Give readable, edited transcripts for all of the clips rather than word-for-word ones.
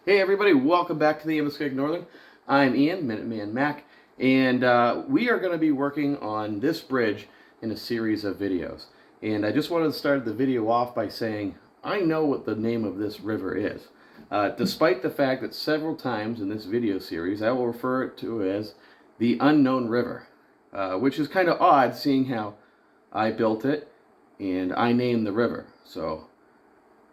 Hey everybody, welcome back to the Simonds Northern. I'm Ian, Minuteman Mac, and we are going to be working on this bridge in a series of videos. And I just wanted to start the video off by saying I know what the name of this river is. Despite the fact that several times in this video series I will refer it to as the Unknown River, which is kind of odd seeing how I built it and I named the river. So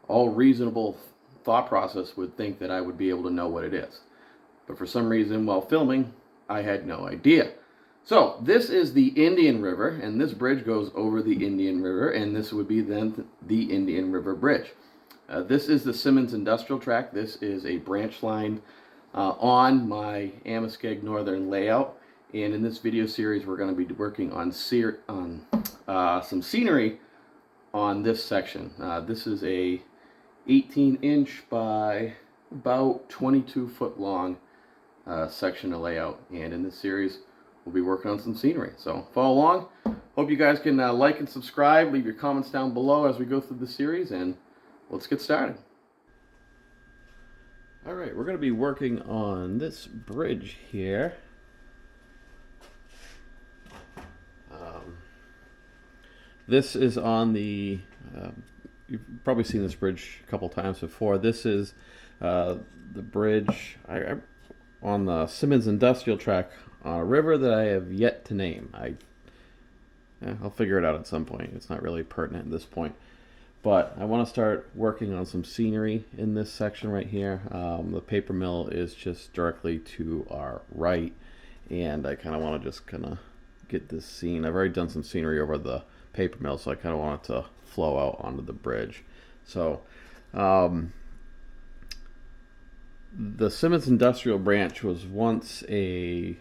all reasonable thought process would think that I would be able to know what it is. But for some reason, while filming, I had no idea. So this is the Indian River, and this bridge goes over the Indian River, and this would be then the Indian River Bridge. This is the Simonds Industrial Track. This is a branch line on my Simonds Northern layout. And in this video series, we're going to be working on some scenery on this section. This is a 18-inch by about 22-foot long section of layout, and in this series we'll be working on some scenery. So follow along. Hope you guys can like and subscribe, leave your comments down below as we go through the series, and let's get started. Alright, we're going to be working on this bridge here. This is on the you've probably seen this bridge a couple times before. This is the bridge on the Simonds Industrial Track on a river that I have yet to name. I'll figure it out at some point. It's not really pertinent at this point. But I want to start working on some scenery in this section right here. The paper mill is just directly to our right, and I kind of want to just get this scene. I've already done some scenery over the paper mill, so I kind of want it to flow out onto the bridge. So the Simonds Industrial Branch was once a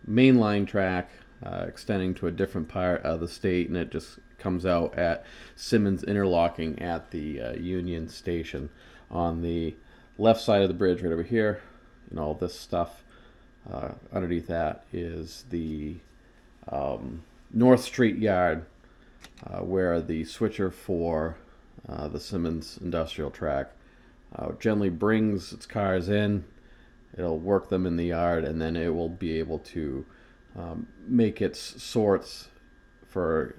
mainline track extending to a different part of the state, and it just comes out at Simonds Interlocking at the Union Station. On the left side of the bridge right over here, all this stuff underneath that is the North Street Yard, where the switcher for the Simonds Industrial Track generally brings its cars in. It'll work them in the yard, and then it will be able to make its sorts for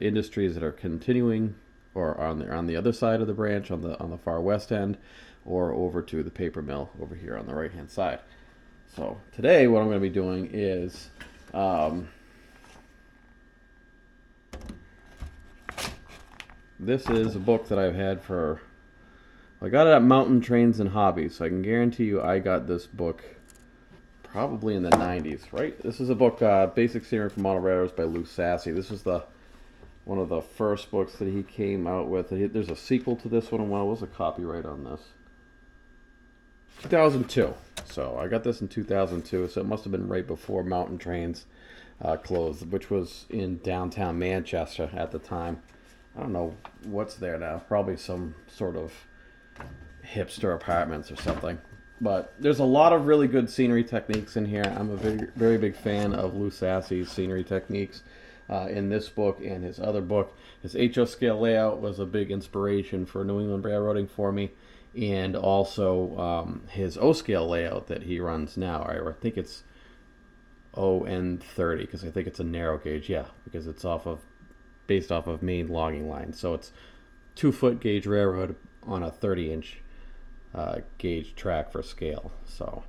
industries that are continuing or on the other side of the branch, on the far west end, or over to the paper mill over here on the right hand side. So today what I'm going to be doing is this is a book that I've had I got it at Mountain Trains and Hobbies, so I can guarantee you I got this book probably in the 90s, right? This is a book, Basic Scenery for Model Railroads by Lou Sassy. This was one of the first books that he came out with. There's a sequel to this one, and what was the copyright on this? 2002. So I got this in 2002, so it must have been right before Mountain Trains closed, which was in downtown Manchester at the time. I don't know what's there now. Probably some sort of hipster apartments or something. But there's a lot of really good scenery techniques in here. I'm a very big fan of Lou Sassy's scenery techniques in this book and his other book. His HO scale layout was a big inspiration for New England railroading for me, and also his O scale layout that he runs now. I think it's ON30, because I think it's a narrow gauge. Yeah, because it's based off of main logging lines. So it's 2-foot gauge railroad on a 30-inch gauge track for scale. So,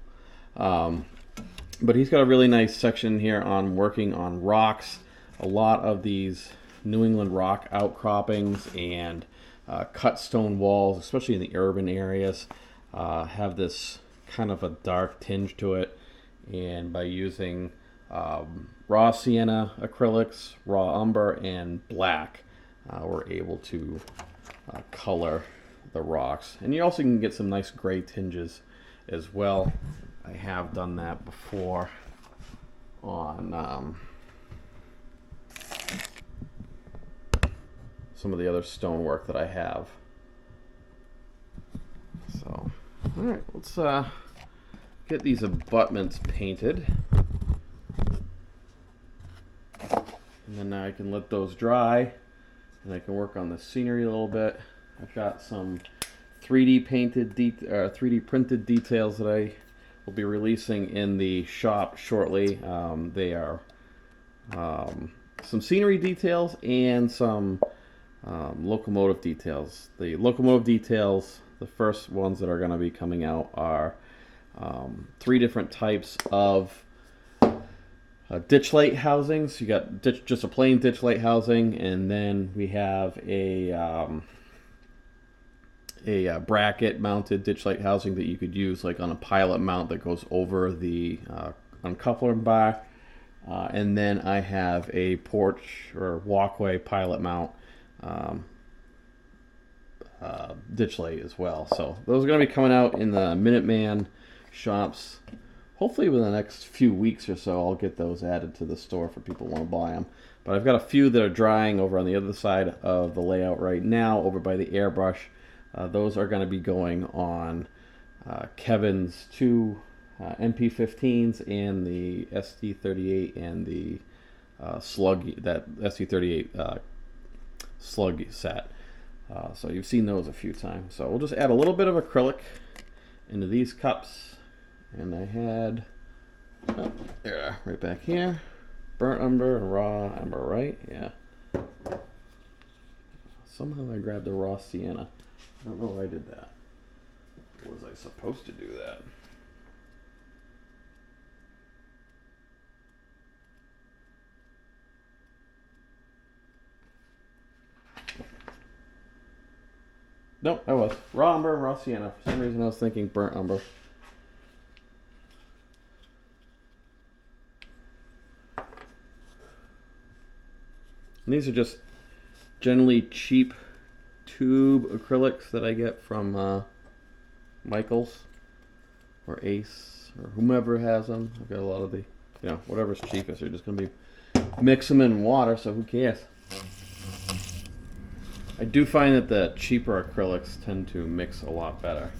but he's got a really nice section here on working on rocks. A lot of these New England rock outcroppings and cut stone walls, especially in the urban areas, have this kind of a dark tinge to it. And by using raw sienna acrylics, raw umber, and black, we're able to color the rocks. And you also can get some nice gray tinges as well. I have done that before on some of the other stonework that I have. So, alright, let's get these abutments painted. And then I can let those dry, and I can work on the scenery a little bit. I've got some 3D painted, 3D printed details that I will be releasing in the shop shortly. They are some scenery details and some locomotive details. The locomotive details, the first ones that are going to be coming out are 3 different types of ditch light housings. You got just a plain ditch light housing, and then we have a bracket mounted ditch light housing that you could use like on a pilot mount that goes over the uncoupler bar. And then I have a porch or walkway pilot mount ditch light as well. So those are going to be coming out in the Minuteman shops. Hopefully within the next few weeks or so, I'll get those added to the store for people who want to buy them. But I've got a few that are drying over on the other side of the layout right now, over by the airbrush. Those are going to be going on Kevin's 2 MP15s and the ST38 and the Slug, that ST38 Slug set. So you've seen those a few times. So we'll just add a little bit of acrylic into these cups. And I had, oh, there, right back here, burnt umber and raw umber, right? Yeah. Somehow I grabbed the raw sienna. I don't know why I did that. Was I supposed to do that? No, I was. Raw umber and raw sienna. For some reason I was thinking burnt umber. And these are just generally cheap tube acrylics that I get from Michaels or Ace or whomever has them. I've got a lot of the, whatever's cheapest. They're just going to be mix them in water, so who cares? I do find that the cheaper acrylics tend to mix a lot better.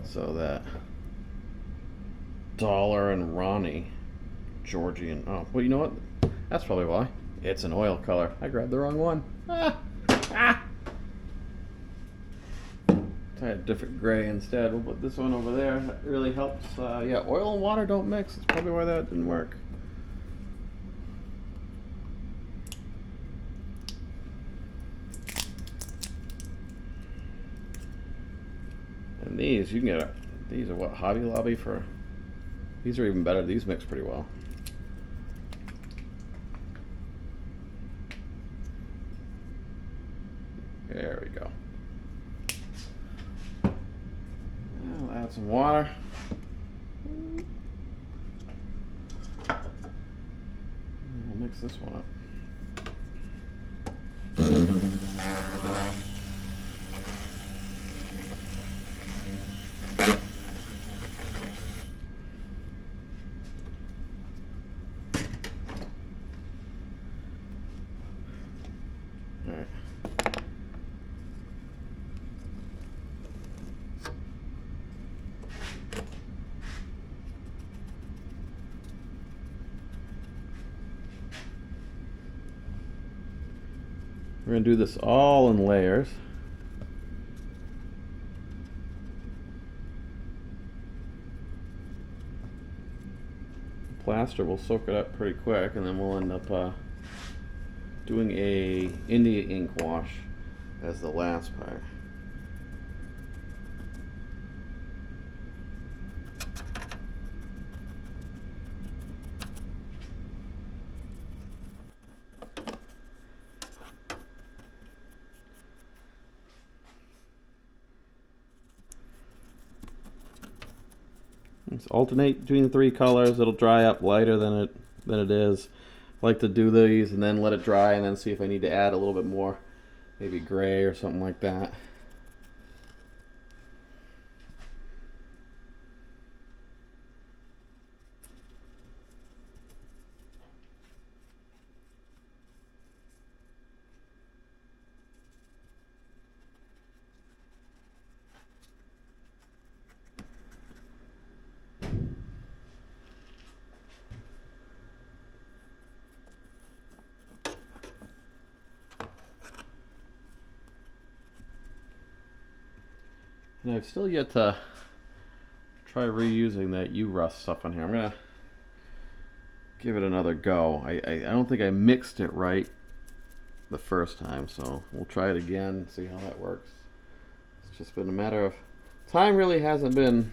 So that Dollar and Ronnie Georgian. Oh, well, you know what? That's probably why. It's an oil color. I grabbed the wrong one. Try a different gray instead. We'll put this one over there. That really helps. Yeah, oil and water don't mix. That's probably why that didn't work. And these, you can get these are what, Hobby Lobby for. These are even better. These mix pretty well. There we go. I'll add some water. We'll mix this one up. We're going to do this all in layers. Plaster will soak it up pretty quick, and then we'll end up doing a India ink wash as the last part. Just alternate between the 3 colors. It'll dry up lighter than it is. I like to do these and then let it dry and then see if I need to add a little bit more, maybe gray or something like that. And I've still yet to try reusing that U-Rust stuff on here. I'm gonna give it another go. I don't think I mixed it right the first time, so we'll try it again and see how that works. It's just been a matter of time, really hasn't been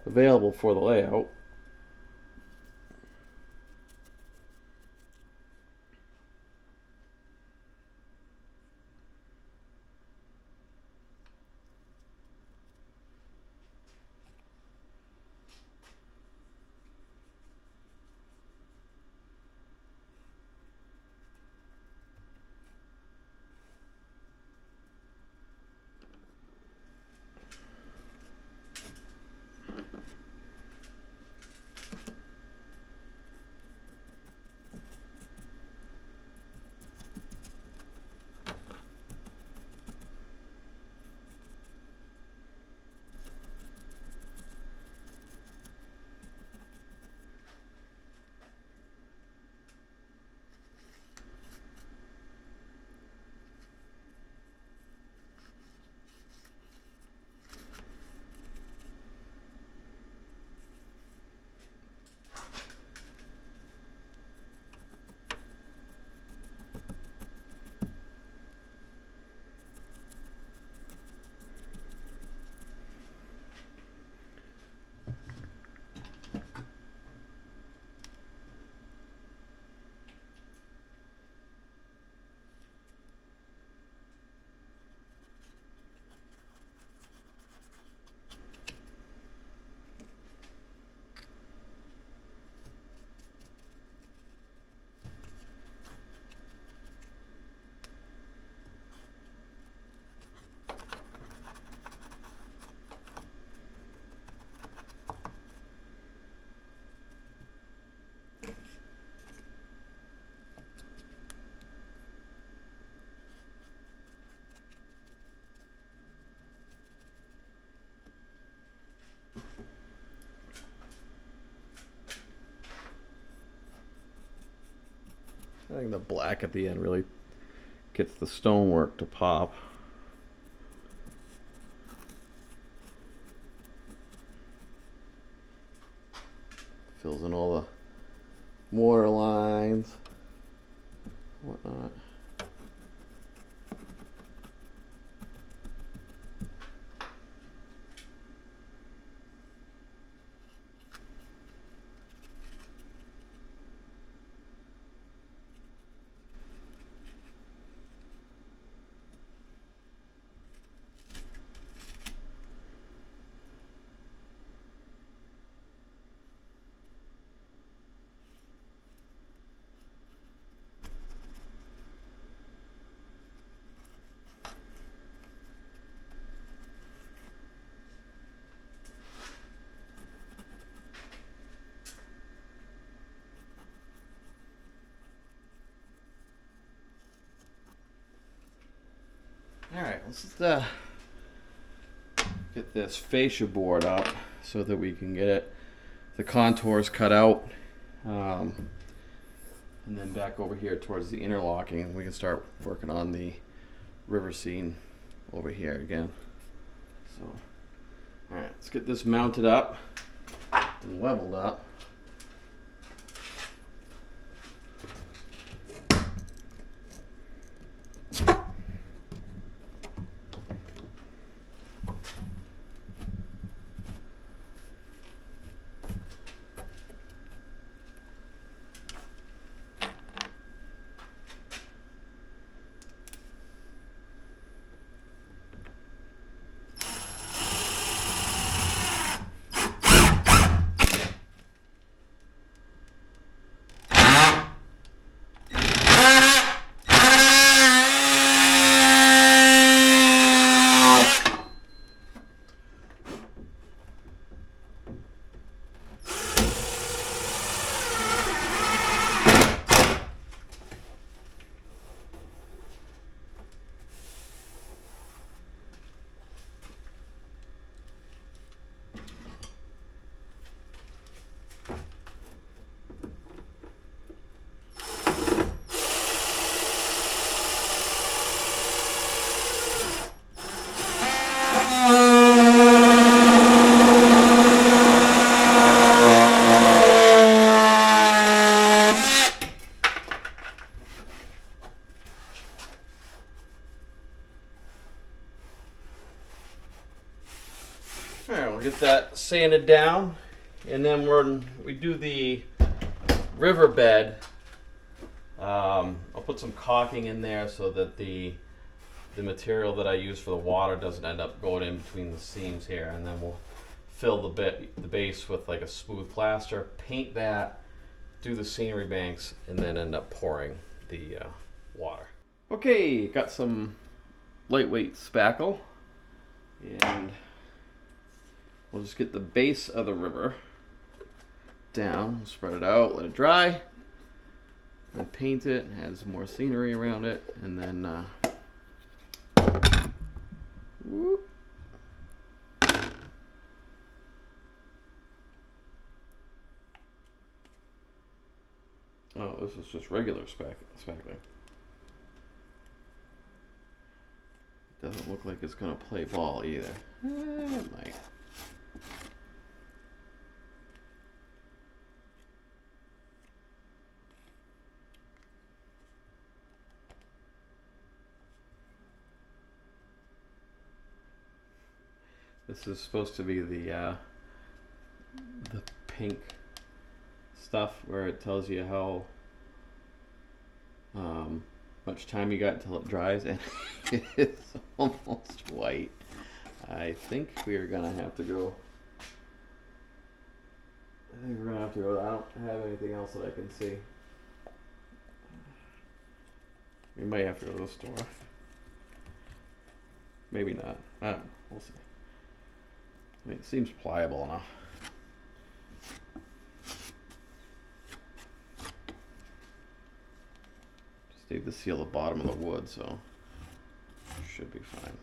available for the layout. I think the black at the end really gets the stonework to pop. Fills in all the water lines, whatnot. Alright, let's just get this fascia board up so that we can get the contours cut out. And then back over here towards the interlocking, we can start working on the river scene over here again. So, alright, let's get this mounted up and leveled up. get that sanded down, and then we do the riverbed. I'll put some caulking in there so that the material that I use for the water doesn't end up going in between the seams here, and then we'll fill the base with like a smooth plaster, paint that, do the scenery banks, and then end up pouring the water. Okay, got some lightweight spackle, and we'll just get the base of the river down, spread it out, let it dry, and paint it, add some more scenery around it, and then whoop. Oh, this is just regular spackling. Doesn't look like it's gonna play ball either. It might. This is supposed to be the pink stuff where it tells you how much time you got until it dries, and it's almost white. I think we are gonna have to go. I don't have anything else that I can see. We might have to go to the store. Maybe not. I don't know. We'll see. I mean, it seems pliable enough. Just need to seal the bottom of the wood, so should be fine.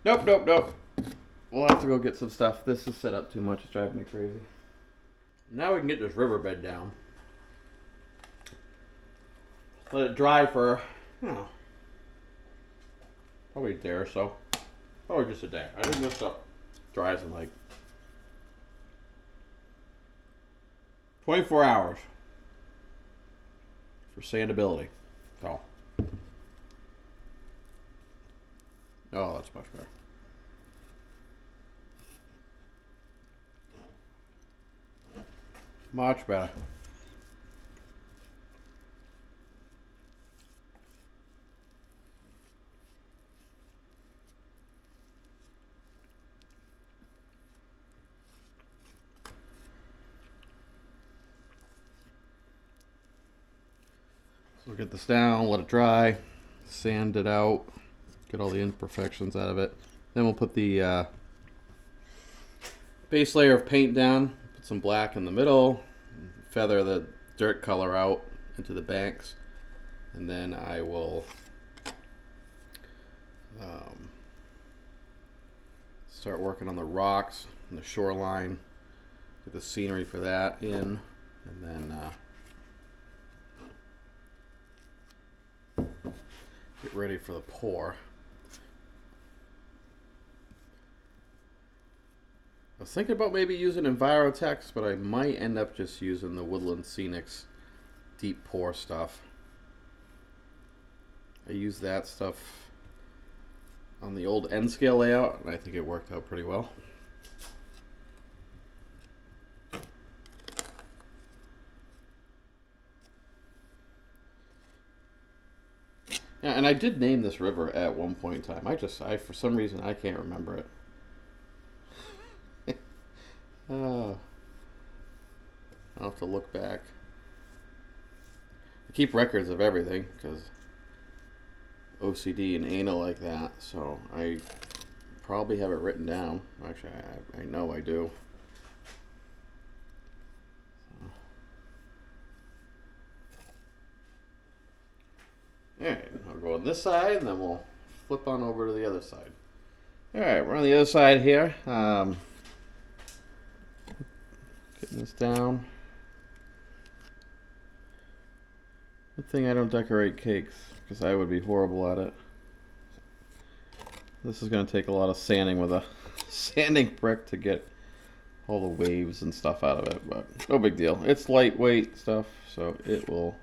Nope. We'll have to go get some stuff. This is set up too much. It's driving me crazy. Now we can get this riverbed down. Let it dry for, probably a day or so. Probably just a day. I think this stuff dries in like 24 hours for sandability. So. Oh, that's much better. Much better. So we'll get this down, let it dry, sand it out, get all the imperfections out of it. Then we'll put the base layer of paint down, put some black in the middle, feather the dirt color out into the banks, and then I will start working on the rocks and the shoreline, get the scenery for that in, and then get ready for the pour. I was thinking about maybe using Envirotex, but I might end up just using the Woodland Scenics deep pour stuff. I used that stuff on the old N scale layout, and I think it worked out pretty well. Yeah, and I did name this river at one point in time. I for some reason I can't remember it. I'll have to look back. I keep records of everything because OCD and anal like that, so I probably have it written down. Actually, I know I do. Alright, I'll go on this side and then we'll flip on over to the other side. Alright, we're on the other side here. this down. Good thing I don't decorate cakes, because I would be horrible at it. This is going to take a lot of sanding with a sanding brick to get all the waves and stuff out of it, but no big deal. It's lightweight stuff, so it will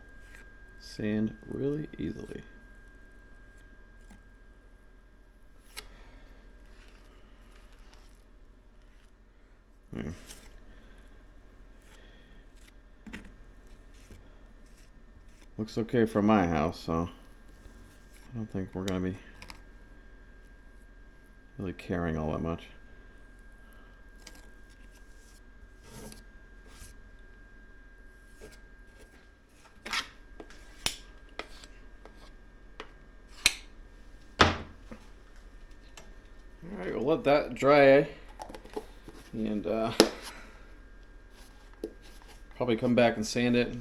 sand really easily. Looks okay for my house, so I don't think we're going to be really caring all that much. Alright, we'll let that dry and probably come back and sand it.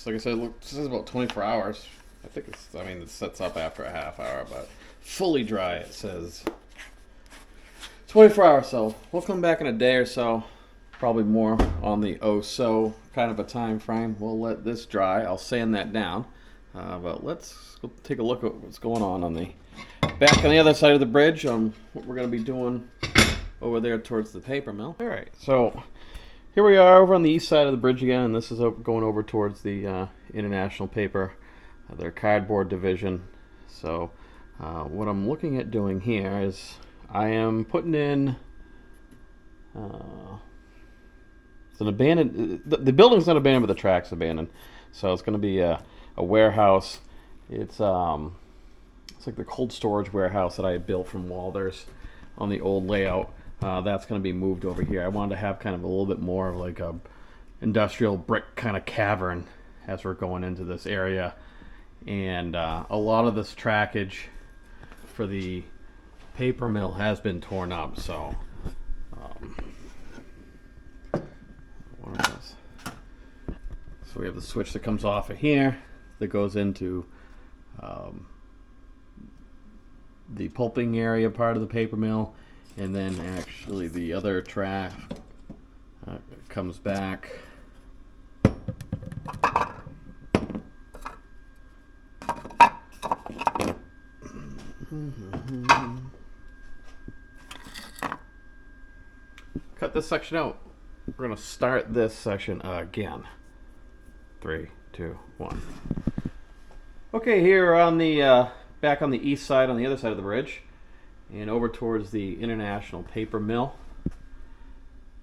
Like I said, look, this is about 24 hours. I think it's, I mean, it sets up after a half hour, but fully dry it says 24 hours. So we'll come back in a day or so, probably more on the so kind of a time frame. We'll let this dry. I'll sand that down, but let's go take a look at what's going on the back on the other side of the bridge on what we're going to be doing over there towards the paper mill. All right, so here we are over on the east side of the bridge again, and this is going over towards the International Paper, their cardboard division. So what I'm looking at doing here is I am putting in it's an abandoned, the building's not abandoned, but the track's abandoned. So it's going to be a warehouse. It's like the cold storage warehouse that I had built from Walder's on the old layout. That's going to be moved over here. I wanted to have kind of a little bit more of like a industrial brick kind of cavern as we're going into this area. And a lot of this trackage for the paper mill has been torn up. So what is this? So we have the switch that comes off of here that goes into the pulping area part of the paper mill. And then actually the other track comes back. Cut this section out. We're going to start this section again. 3, 2, 1. Okay, here on the back on the east side, on the other side of the bridge, and over towards the International Paper Mill.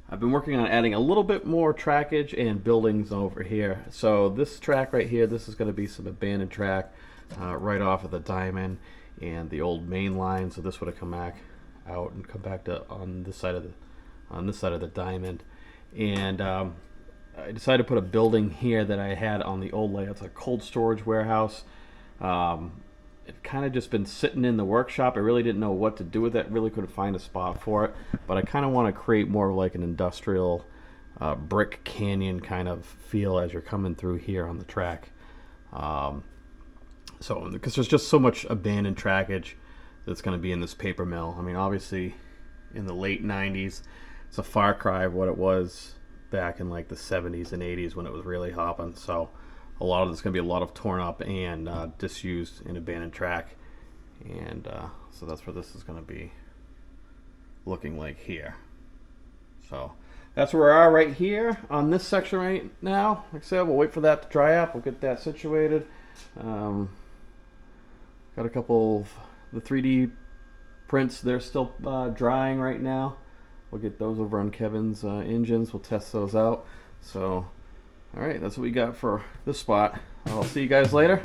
I've been working on adding a little bit more trackage and buildings over here. So this track right here, this is going to be some abandoned track right off of the diamond and the old main line. So this would have come back out and come back to on this side of the diamond. And I decided to put a building here that I had on the old layout. It's a cold storage warehouse. It kind of just been sitting in the workshop. I really didn't know what to do with it. Really couldn't find a spot for it. But I kind of want to create more of like an industrial brick canyon kind of feel as you're coming through here on the track. So because there's just so much abandoned trackage that's going to be in this paper mill. I mean, obviously in the late 90s, it's a far cry of what it was back in like the 70s and 80s when it was really hopping. So a lot of it's going to be a lot of torn up and disused and abandoned track. And so that's what this is going to be looking like here. So that's where we are right here on this section right now. Like I said, we'll wait for that to dry up. We'll get that situated. Got a couple of the 3D prints. They're still drying right now. We'll get those over on Kevin's engines. We'll test those out. So all right, that's what we got for this spot. I'll see you guys later.